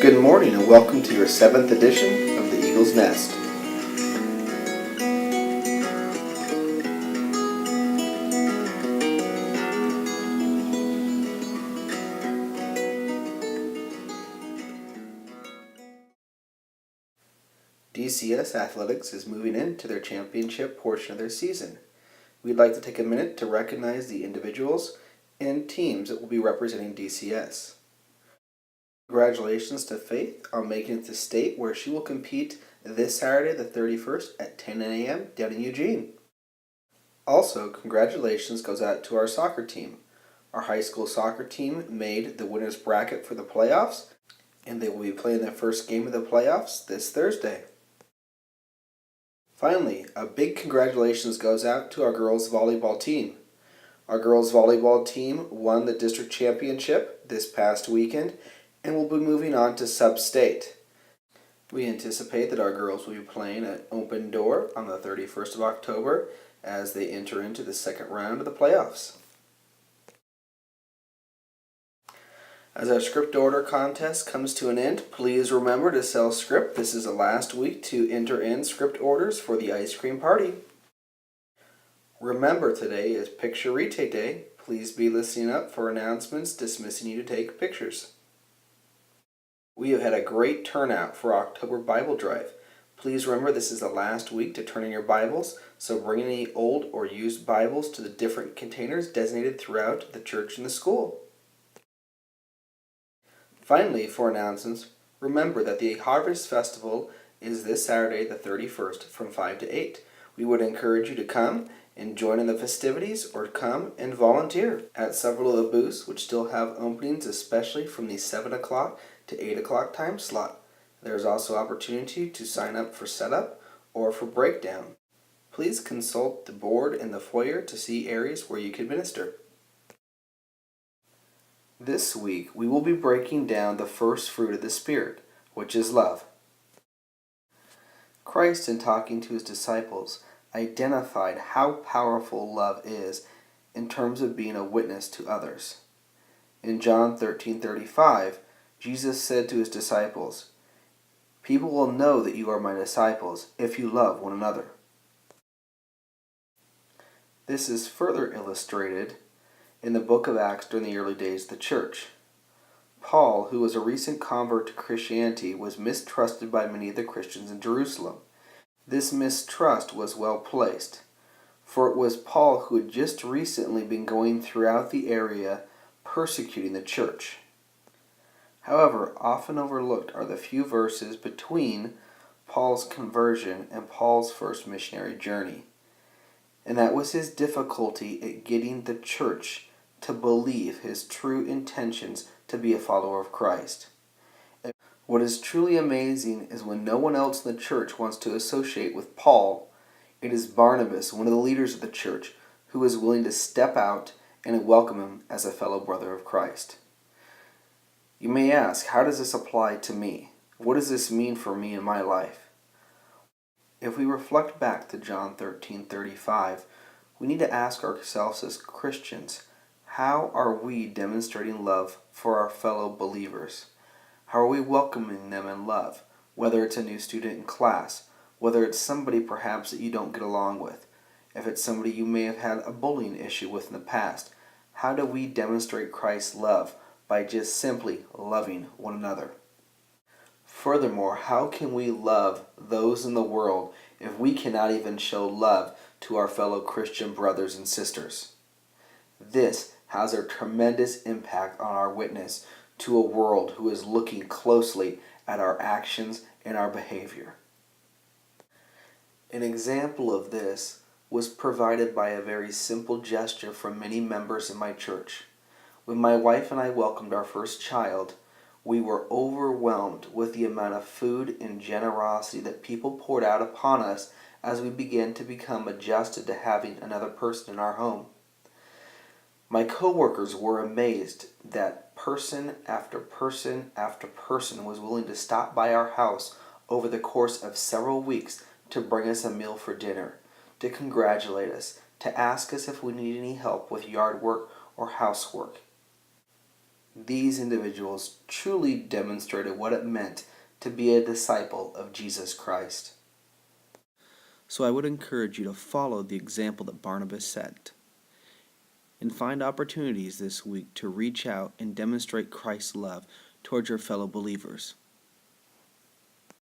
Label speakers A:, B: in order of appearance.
A: Good morning and welcome to your 7th edition of the Eagle's Nest. DCS Athletics is moving into their championship portion of their season. We'd like to take a minute to recognize the individuals and teams that will be representing DCS. Congratulations to Faith on making it to state, where she will compete this Saturday the 31st at 10 a.m. down in Eugene. Also, congratulations goes out to our soccer team. Our high school soccer team made the winner's bracket for the playoffs, and they will be playing their first game of the playoffs this Thursday. Finally, a big congratulations goes out to our girls volleyball team. Our girls volleyball team won the district championship this past weekend and will be moving on to sub-state. We anticipate that our girls will be playing at Open Door on the 31st of October as they enter into the second round of the playoffs. As our script order contest comes to an end, please remember to sell script. This is the last week to enter in script orders for the ice cream party. Remember, today is Picture-Rite Day. Please be listening up for announcements dismissing you to take pictures. We have had a great turnout for October Bible Drive. Please remember this is the last week to turn in your Bibles, so bring any old or used Bibles to the different containers designated throughout the church and the school. Finally, for announcements, remember that the Harvest Festival is this Saturday the 31st from 5 to 8. We would encourage you to come and join in the festivities or come and volunteer at several of the booths which still have openings, especially from the 7 o'clock to 8 o'clock time slot. There is also opportunity to sign up for setup or for breakdown. Please consult the board in the foyer to see areas where you can minister. This week, we will be breaking down the first fruit of the Spirit, which is love. Christ, in talking to his disciples, identified how powerful love is in terms of being a witness to others. In John 13:35, Jesus said to his disciples, "People will know that you are my disciples if you love one another." This is further illustrated in the book of Acts during the early days of the church. Paul, who was a recent convert to Christianity, was mistrusted by many of the Christians in Jerusalem. This mistrust was well placed, for it was Paul who had just recently been going throughout the area persecuting the church. However, often overlooked are the few verses between Paul's conversion and Paul's first missionary journey. And that was his difficulty at getting the church to believe his true intentions to be a follower of Christ. What is truly amazing is when no one else in the church wants to associate with Paul, it is Barnabas, one of the leaders of the church, who is willing to step out and welcome him as a fellow brother of Christ. You may ask, how does this apply to me? What does this mean for me in my life? If we reflect back to John 13:35, we need to ask ourselves as Christians, how are we demonstrating love for our fellow believers? How are we welcoming them in love? Whether it's a new student in class, whether it's somebody perhaps that you don't get along with, if it's somebody you may have had a bullying issue with in the past, how do we demonstrate Christ's love? By just simply loving one another. Furthermore, how can we love those in the world if we cannot even show love to our fellow Christian brothers and sisters? This has a tremendous impact on our witness to a world who is looking closely at our actions and our behavior. An example of this was provided by a very simple gesture from many members in my church. When my wife and I welcomed our first child, we were overwhelmed with the amount of food and generosity that people poured out upon us as we began to become adjusted to having another person in our home. My coworkers were amazed that person after person after person was willing to stop by our house over the course of several weeks to bring us a meal for dinner, to congratulate us, to ask us if we need any help with yard work or housework. these individuals truly demonstrated what it meant to be a disciple of Jesus Christ. So I would encourage you to follow the example that Barnabas set, and find opportunities this week to reach out and demonstrate Christ's love towards your fellow believers.